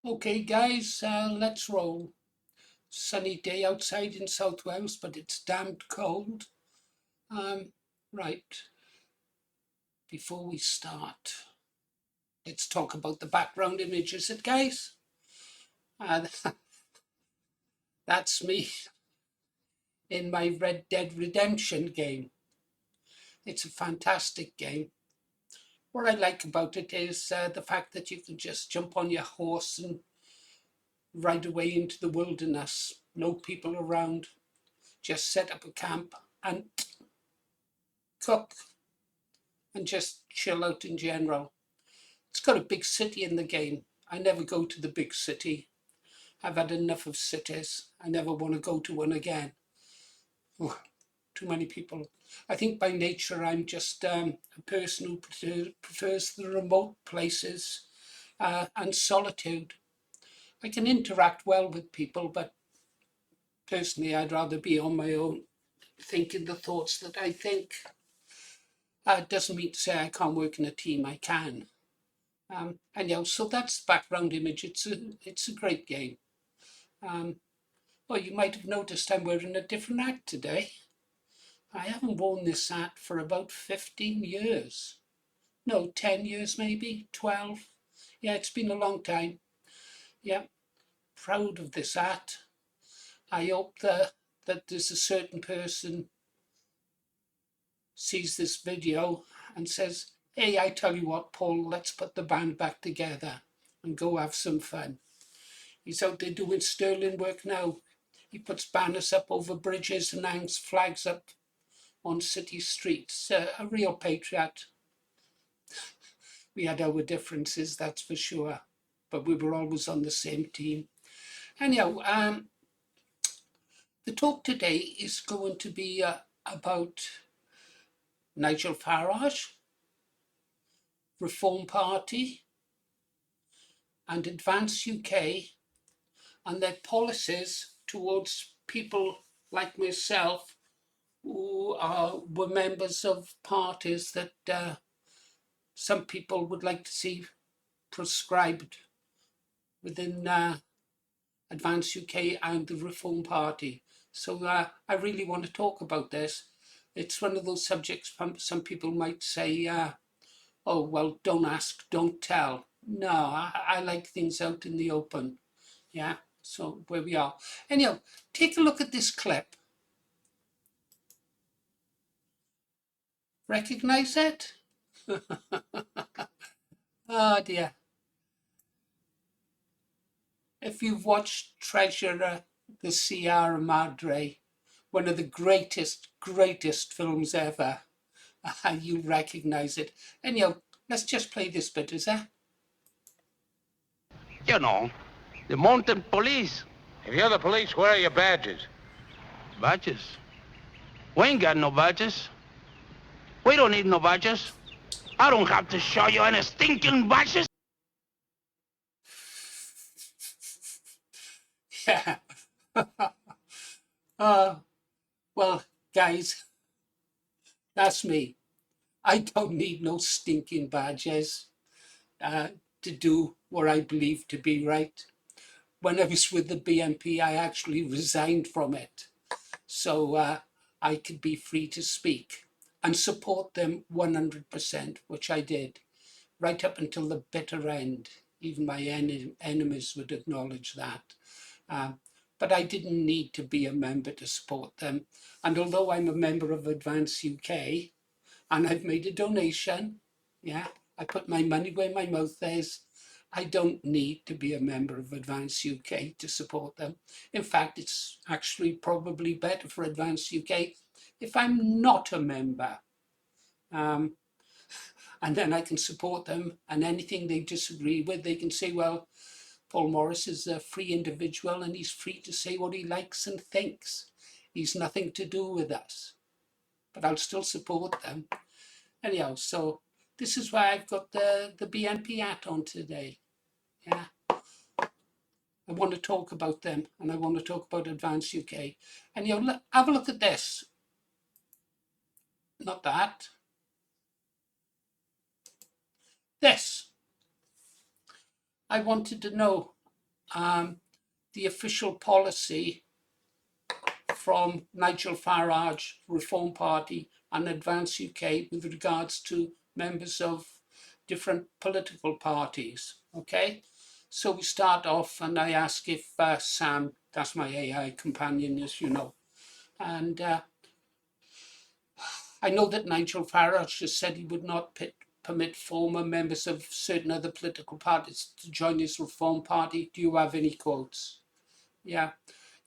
Okay, guys, let's roll. Sunny day outside in South Wales, but it's damned cold. Um, right, before we start, let's talk about the background images, guys. Uh, that's me in my Red Dead Redemption game. It's a fantastic game. What I like about it is the fact that you can just jump on your horse and ride away into the wilderness. No people around. Just set up a camp and cook and just chill out in general. It's got a big city in the game. I never go to the big city. I've had enough of cities. I never want to go to one again. Oh, too many people. I think by nature I'm just a person who prefers the remote places and solitude. I can interact well with people, but personally I'd rather be on my own, thinking the thoughts that I think. It doesn't mean to say I can't work in a team. I can. So that's the background image. It's a great game. Well, you might have noticed I'm wearing a different hat today. I haven't worn this hat for about 15 years. No, 10 years maybe, 12. Yeah, it's been a long time. Yeah, proud of this hat. I hope that there's a certain person sees this video and says, hey, I tell you what, Paul, let's put the band back together and go have some fun. He's out there doing sterling work now. He puts banners up over bridges and hangs flags up on city streets. A real patriot. We had our differences, that's for sure, but we were always on the same team. Anyhow, the talk today is going to be about Nigel Farage, Reform Party, and Advance UK, and their policies towards people like myself who were members of parties that some people would like to see proscribed within Advance UK and the Reform Party. So I really want to talk about this. It's one of those subjects some people might say, oh, well, don't ask, don't tell. No, I like things out in the open. Yeah, so where we are. Anyhow, take a look at this clip. Recognize it? Oh dear. If you've watched Treasurer, the Sierra Madre, one of the greatest films ever, you recognize it. Anyhow, let's just play this bit, is that? You know, the mountain police. If you're the police, where are your badges? Badges? We ain't got no badges. We don't need no badges. I don't have to show you any stinking badges. Yeah. uh, well, guys, that's me. I don't need no stinking badges to do what I believe to be right. When I was with the BNP, I actually resigned from it. So I could be free to speak and support them 100%, which I did, right up until the bitter end. Even my enemies would acknowledge that. But I didn't need to be a member to support them. And although I'm a member of Advance UK and I've made a donation, yeah, I put my money where my mouth is. I don't need to be a member of Advance UK to support them. In fact, it's actually probably better for Advance UK if I'm not a member. And then I can support them, and anything they disagree with, they can say, well, Paul Morris is a free individual and he's free to say what he likes and thinks. He's nothing to do with us. But I'll still support them. Anyhow, so this is why I've got the BNP hat on today. Yeah. I want to talk about them, and I want to talk about Advance UK. And have a look at this. Not that. This. I wanted to know, the official policy from Nigel Farage, Reform Party, and Advance UK with regards to members of different political parties. Okay, so we start off, and I ask if Sam, that's my AI companion, as you know, and I know that Nigel Farage just said he would not permit former members of certain other political parties to join his Reform Party. Do you have any quotes? Yeah,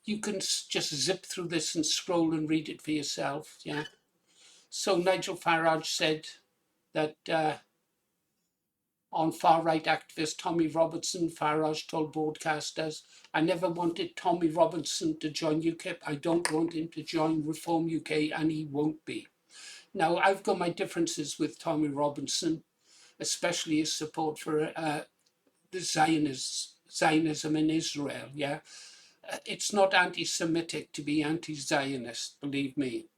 you can just zip through this and scroll and read it for yourself. Yeah. So Nigel Farage said that on far-right activist Tommy Robertson, Farage told broadcasters, I never wanted Tommy Robertson to join UKIP. I don't want him to join Reform UK, and he won't be. Now, I've got my differences with Tommy Robinson, especially his support for the Zionism in Israel. Yeah, it's not anti-Semitic to be anti-Zionist, believe me.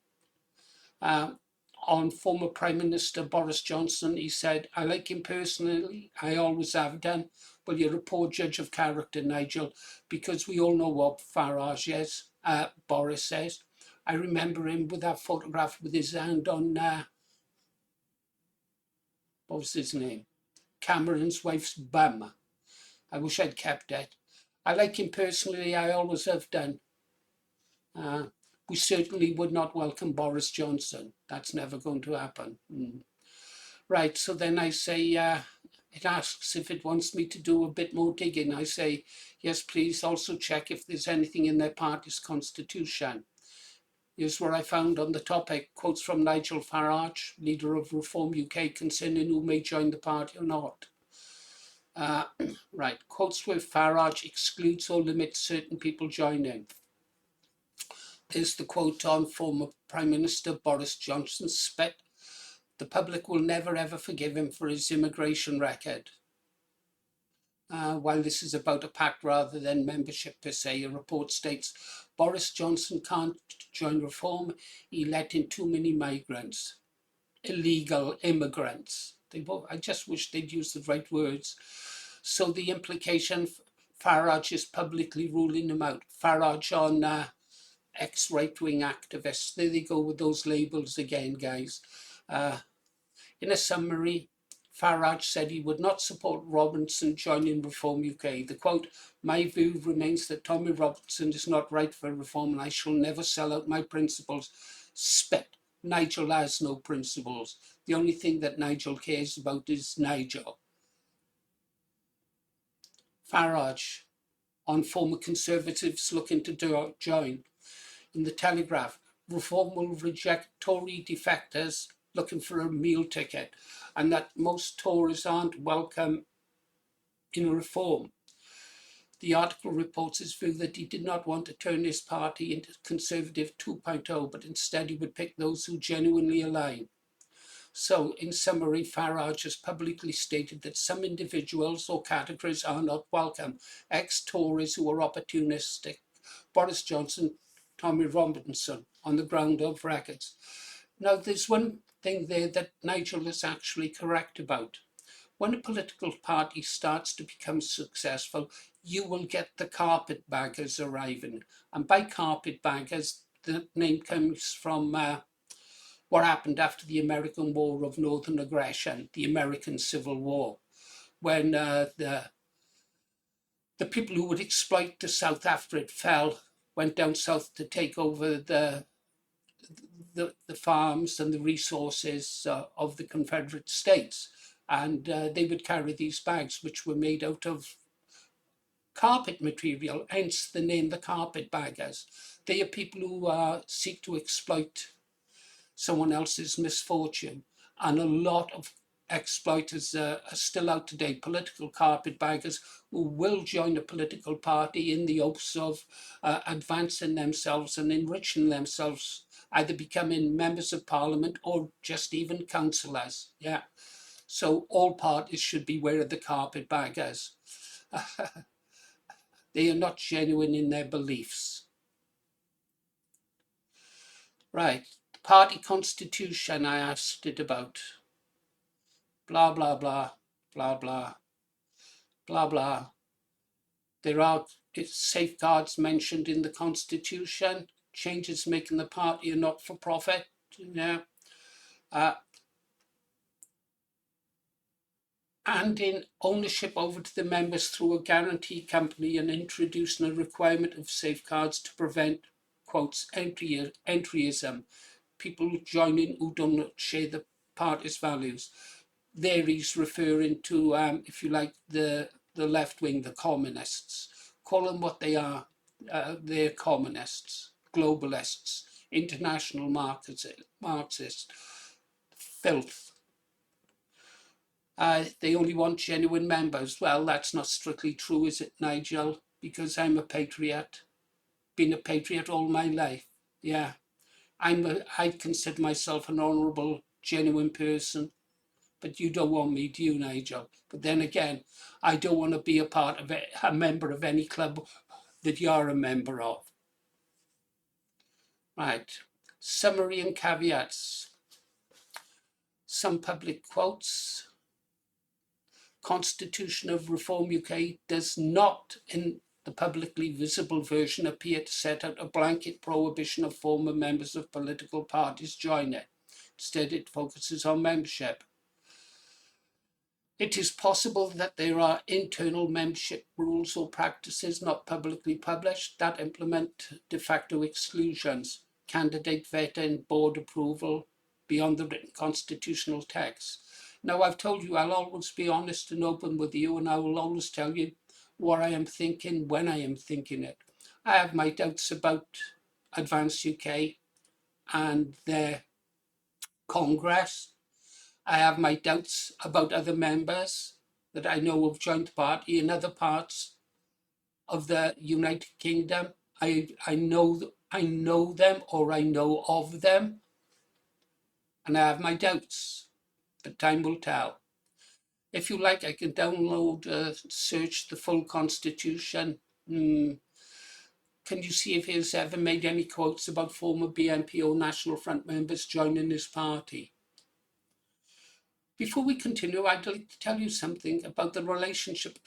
On former Prime Minister Boris Johnson, he said, I like him personally, I always have done. Well, you're a poor judge of character, Nigel, because we all know what Farage is, Boris says. I remember him with that photograph with his hand on, what was his name? Cameron's wife's bum. I wish I'd kept it. I like him personally, I always have done. We certainly would not welcome Boris Johnson. That's never going to happen. Right, so then I say, it asks if it wants me to do a bit more digging. I say, yes, please also check if there's anything in their party's constitution. Here's what I found on the topic, quotes from Nigel Farage, leader of Reform UK, concerning who may join the party or not. Right, quotes where Farage excludes or limits certain people joining. There's the quote on former Prime Minister Boris Johnson's spit. The public will never ever forgive him for his immigration record. While this is about a pact rather than membership per se, a report states Boris Johnson can't join Reform. He let in too many migrants, illegal immigrants. I just wish they'd use the right words. So the implication, Farage is publicly ruling him out. Farage on ex-right-wing activists. There they go with those labels again, guys. In a summary, Farage said he would not support Robinson joining Reform UK. The quote, my view remains that Tommy Robinson is not right for Reform and I shall never sell out my principles. Spit. Nigel has no principles. The only thing that Nigel cares about is Nigel. Farage, on former Conservatives looking to join. In the Telegraph, Reform will reject Tory defectors looking for a meal ticket, and that most Tories aren't welcome in Reform. The article reports his view that he did not want to turn his party into Conservative 2.0, but instead he would pick those who genuinely align. So, in summary, Farage has publicly stated that some individuals or categories are not welcome. Ex-Tories who are opportunistic. Boris Johnson, Tommy Robinson, on the ground of records. Now, there's one thing there that Nigel is actually correct about. When a political party starts to become successful, you will get the carpetbaggers arriving. And by carpetbaggers, the name comes from what happened after the American War of Northern Aggression, the American Civil War, when the people who would exploit the South after it fell went down south to take over the farms and the resources of the Confederate States. And they would carry these bags, which were made out of carpet material, hence the name the carpetbaggers. They are people who seek to exploit someone else's misfortune. And a lot of exploiters are still out today, political carpetbaggers who will join a political party in the hopes of advancing themselves and enriching themselves, either becoming members of parliament or just even councillors. Yeah. So all parties should beware of the carpetbaggers. They are not genuine in their beliefs. Right. Party constitution, I asked it about. Blah, blah, blah, blah, blah, blah, blah. There are safeguards mentioned in the Constitution, changes making the party a not-for-profit. Handing ownership over to the members through a guarantee company and introducing a requirement of safeguards to prevent, quotes, entryism, people joining who don't share the party's values. There he's referring to, if you like, the left wing, the communists. Call them what they are. They're communists, globalists, international Marxists, filth. They only want genuine members. Well, that's not strictly true, is it, Nigel? Because I'm a patriot. Been a patriot all my life. Yeah. I consider myself an honourable, genuine person. But you don't want me, do you, Nigel? But then again, I don't want to be a member of any club that you're a member of. Right. Summary and caveats. Some public quotes. Constitution of Reform UK does not, in the publicly visible version, appear to set out a blanket prohibition of former members of political parties joining it. Instead, it focuses on membership. It is possible that there are internal membership rules or practices not publicly published that implement de facto exclusions, candidate vetting, board approval, beyond the written constitutional text. Now, I've told you I'll always be honest and open with you, and I will always tell you what I am thinking when I am thinking it. I have my doubts about Advance UK and their Congress. I have my doubts about other members that I know have joined the party in other parts of the United Kingdom. I know them, or I know of them, and I have my doubts, but time will tell. If you like, I can download, search the full Constitution. Can you see if he's ever made any quotes about former BNP or National Front members joining his party? Before we continue, I'd like to tell you something about the relationship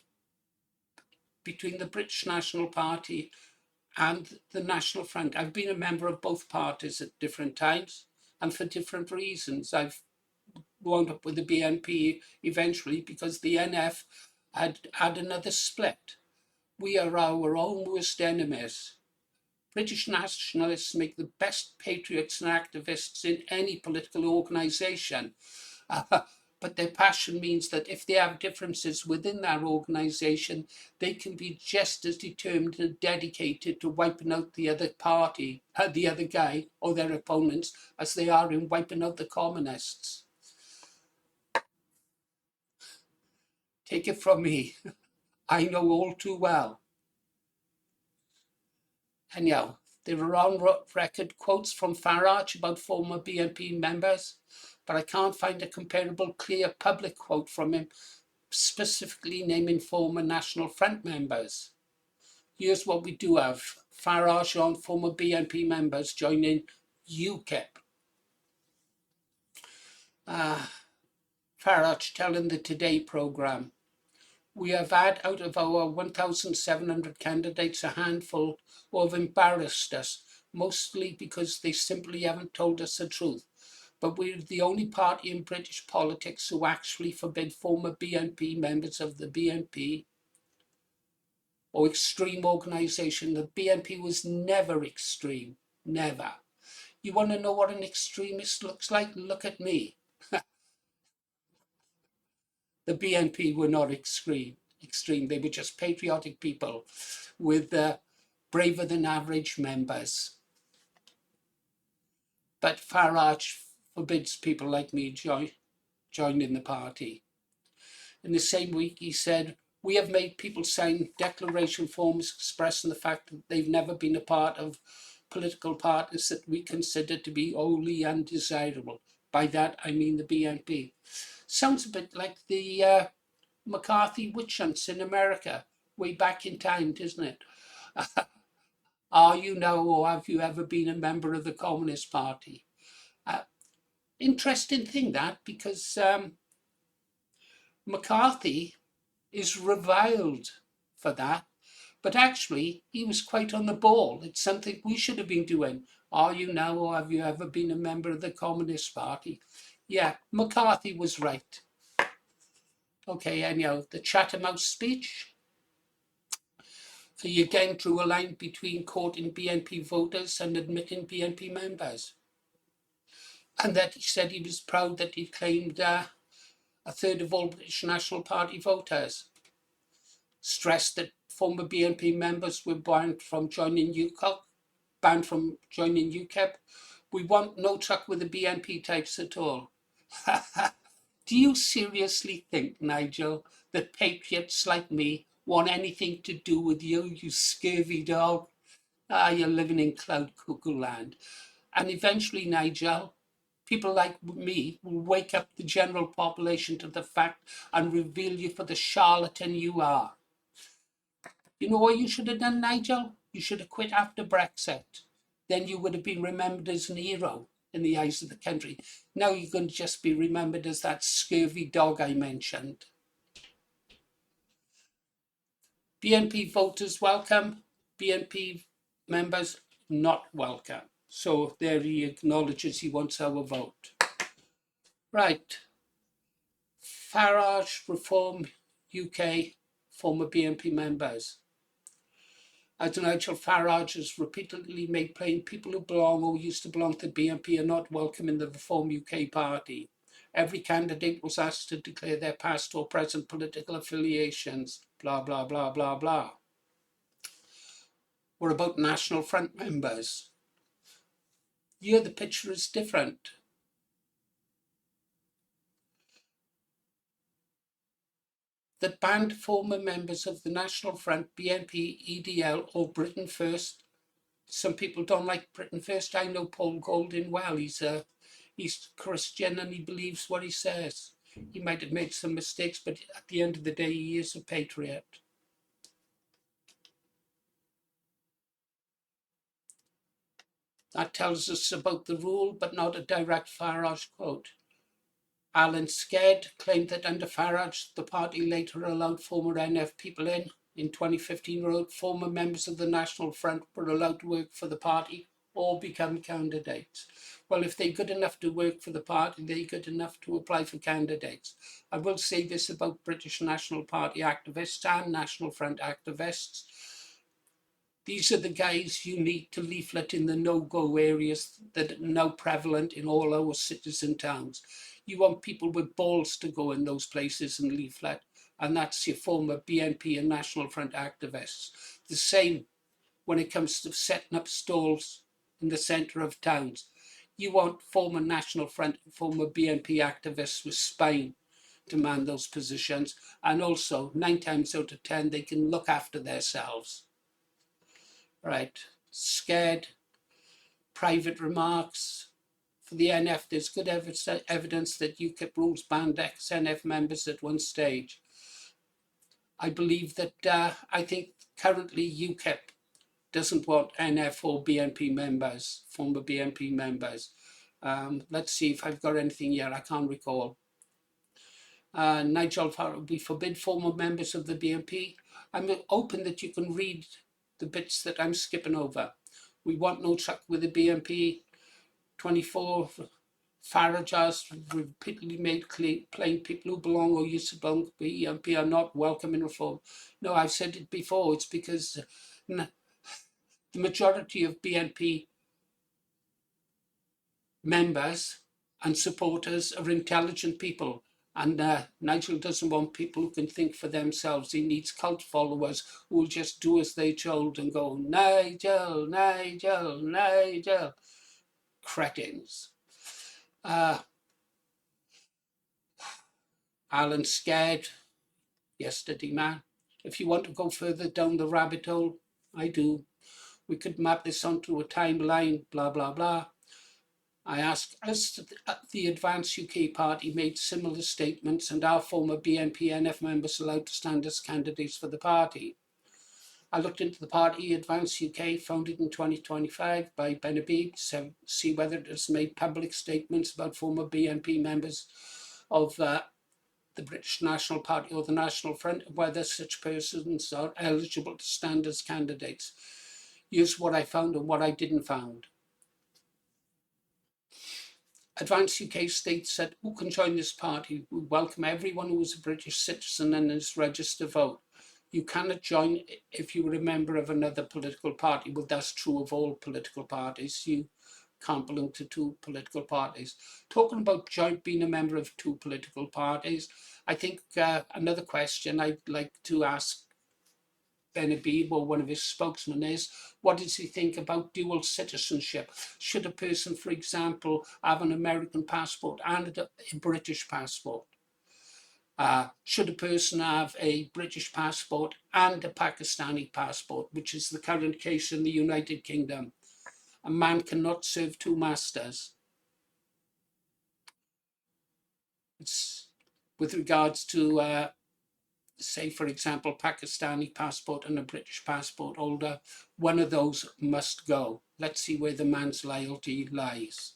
between the British National Party and the National Front. I've been a member of both parties at different times and for different reasons. I've wound up with the BNP eventually because the NF had another split. We are our own worst enemies. British nationalists make the best patriots and activists in any political organisation. But their passion means that if they have differences within that organisation, they can be just as determined and dedicated to wiping out the other party, the other guy or their opponents, as they are in wiping out the communists. Take it from me, I know all too well. Anyhow, there are on record quotes from Farage about former BNP members, but I can't find a comparable clear public quote from him specifically naming former National Front members. Here's what we do have. Farage on former BNP members joining UKIP. Farage telling the Today programme, we have had out of our 1,700 candidates a handful who have embarrassed us, mostly because they simply haven't told us the truth. But we're the only party in British politics who actually forbid former BNP members of the BNP or extreme organisation. The BNP was never extreme, never. You want to know what an extremist looks like? Look at me. The BNP were not extreme. They were just patriotic people with braver than average members. But Farage forbids people like me joining the party. In the same week, he said, we have made people sign declaration forms expressing the fact that they've never been a part of political parties that we consider to be wholly undesirable. By that, I mean the BNP. Sounds a bit like the McCarthy witch hunts in America, way back in time, doesn't it? Are you now, or have you ever been a member of the Communist Party? Interesting thing that, because McCarthy is reviled for that, But actually, he was quite on the ball. It's something we should have been doing. Are you now, or have you ever been a member of the Communist Party? Yeah, McCarthy was right. Okay, anyhow, the Chatham House speech. He again drew a line between quoting BNP voters and admitting BNP members. And that he said he was proud that he claimed a third of all British National Party voters. Stressed that former BNP members were banned from joining UKIP. We want no truck with the BNP types at all. Do you seriously think, Nigel, that patriots like me want anything to do with you, you scurvy dog? You're living in cloud cuckoo land. And eventually, Nigel, people like me will wake up the general population to the fact and reveal you for the charlatan you are. You know what you should have done, Nigel? You should have quit after Brexit. Then you would have been remembered as an hero in the eyes of the country. Now you're going to just be remembered as that scurvy dog I mentioned. BNP voters welcome, BNP members not welcome. So there he acknowledges he wants our vote. Right. Farage, Reform UK, former BNP members. As Nigel Farage has repeatedly made plain, people who belong or used to belong to BNP are not welcome in the Reform UK party. Every candidate was asked to declare their past or present political affiliations, blah, blah, blah, blah, blah. What about National Front members? Here the picture is different. That banned former members of the National Front, BNP, EDL, or Britain First. Some people don't like Britain First. I know Paul Golding well. He's Christian and he believes what he says. He might have made some mistakes, but at the end of the day, he is a patriot. That tells us about the rule, but not a direct Farage quote. Alan Sked claimed that under Farage, the party later allowed former NF people in. In 2015, wrote former members of the National Front were allowed to work for the party or become candidates. Well, if they're good enough to work for the party, they're good enough to apply for candidates. I will say this about British National Party activists and National Front activists. These are the guys you need to leaflet in the no-go areas that are now prevalent in all our cities and towns. You want people with balls to go in those places and leaflet, and that's your former BNP and National Front activists. The same when it comes to setting up stalls in the centre of towns. You want former National Front and former BNP activists with spine to man those positions, and also 9 times out of 10 they can look after themselves. Right, Scared, private remarks. For the NF, there's good evidence that UKIP rules banned ex-NF members at one stage. I believe that, I think currently UKIP doesn't want NF or BNP members, former BNP members. Let's see if I've got anything here, I can't recall. Nigel Farage, we forbid former members of the BNP. I'm open that you can read the bits that I'm skipping over. We want no truck with the BNP. 24, Farage has repeatedly made plain people who belong or used to belong to BNP are not welcome in reform. No, I've said it before, it's because the majority of BNP members and supporters are intelligent people. And Nigel doesn't want people who can think for themselves. He needs cult followers who will just do as they're told and go, Nigel, Nigel, Nigel. Cretins. Alan Scared, yesterday man. If you want to go further down the rabbit hole, I do. We could map this onto a timeline, blah, blah, blah. I ask, as the Advance UK Party made similar statements and our former BNP NF members allowed to stand as candidates for the party? I looked into the party Advance UK, founded in 2025 by BNP, to see whether it has made public statements about former BNP members of the British National Party or the National Front, whether such persons are eligible to stand as candidates. Here's what I found and what I didn't find. Advance UK states that who can join this party? We welcome everyone who is a British citizen and is registered to vote. You cannot join if you are a member of another political party. Well, that's true of all political parties. You can't belong to two political parties. Talking about being a member of two political parties, I think another question I'd like to ask BNP, or one of his spokesmen, is what does he think about dual citizenship? Should a person, for example, have an American passport and a British passport? Should a person have a British passport and a Pakistani passport, which is the current case in the United Kingdom? A man cannot serve two masters. It's with regards to say, for example, Pakistani passport and a British passport holder, one of those must go. Let's see where the man's loyalty lies.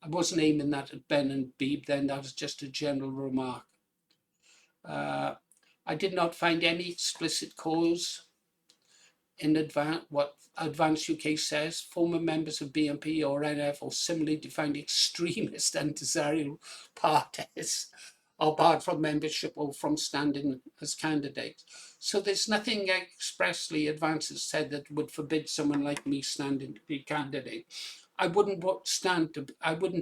I wasn't aiming that at Ben and Beeb then, that was just a general remark. I did not find any explicit cause in what Advance UK says. Former members of BNP or NF or similarly defined extremist and undesirable parties are barred from membership or from standing as candidates. So there's nothing expressly Advance has said that would forbid someone like me standing to be a candidate. I wouldn't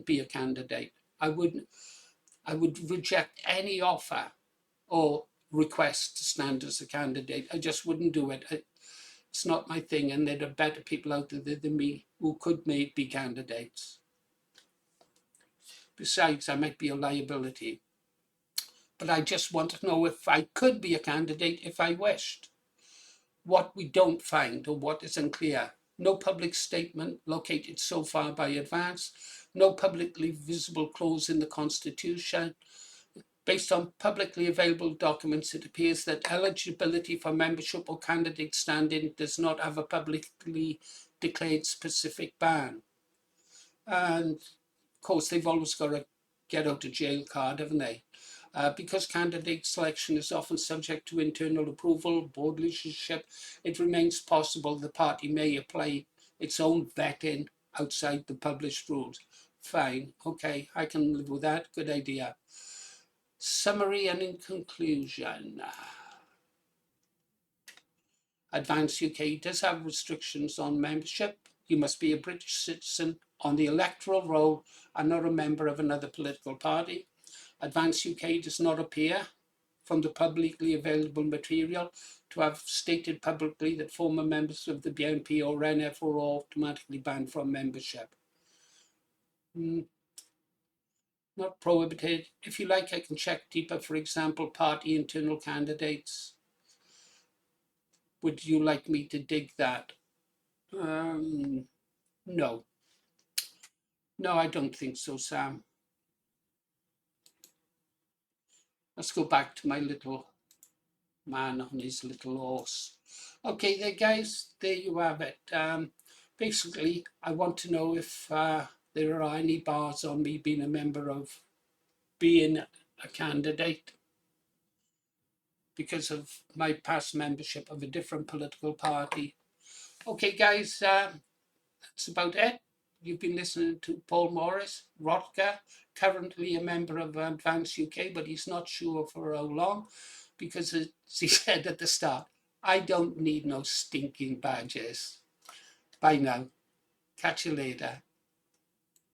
be a candidate. I would reject any offer or request to stand as a candidate. I just wouldn't do it. It's not my thing, and there are better people out there than me who could be candidates. Besides, I might be a liability. But I just want to know if I could be a candidate if I wished. What we don't find, or what is unclear: no public statement located so far by Advance, no publicly visible clause in the Constitution. Based on publicly available documents, it appears that eligibility for membership or candidate standing does not have a publicly declared specific ban. And of course, they've always got a get out of jail card, haven't they? Because candidate selection is often subject to internal approval, board leadership, it remains possible the party may apply its own vetting outside the published rules. Fine, okay, I can live with that, good idea. Summary and in conclusion, Advance UK does have restrictions on membership. You must be a British citizen on the electoral roll and not a member of another political party. Advance UK does not appear from the publicly available material to have stated publicly that former members of the BNP or NF are automatically banned from membership. Not prohibited. If you like, I can check deeper, for example, party internal candidates. Would you like me to dig that? No. No, I don't think so, Sam. Let's go back to my little man on his little horse. Okay, there, guys, there you have it. Basically, I want to know if there are any bars on me being a member of being a candidate because of my past membership of a different political party. Okay, guys, that's about it. You've been listening to Paul Morris, Rotka, currently a member of Advance UK, but he's not sure for how long, because as he said at the start, I don't need no stinking badges. Bye now. Catch you later.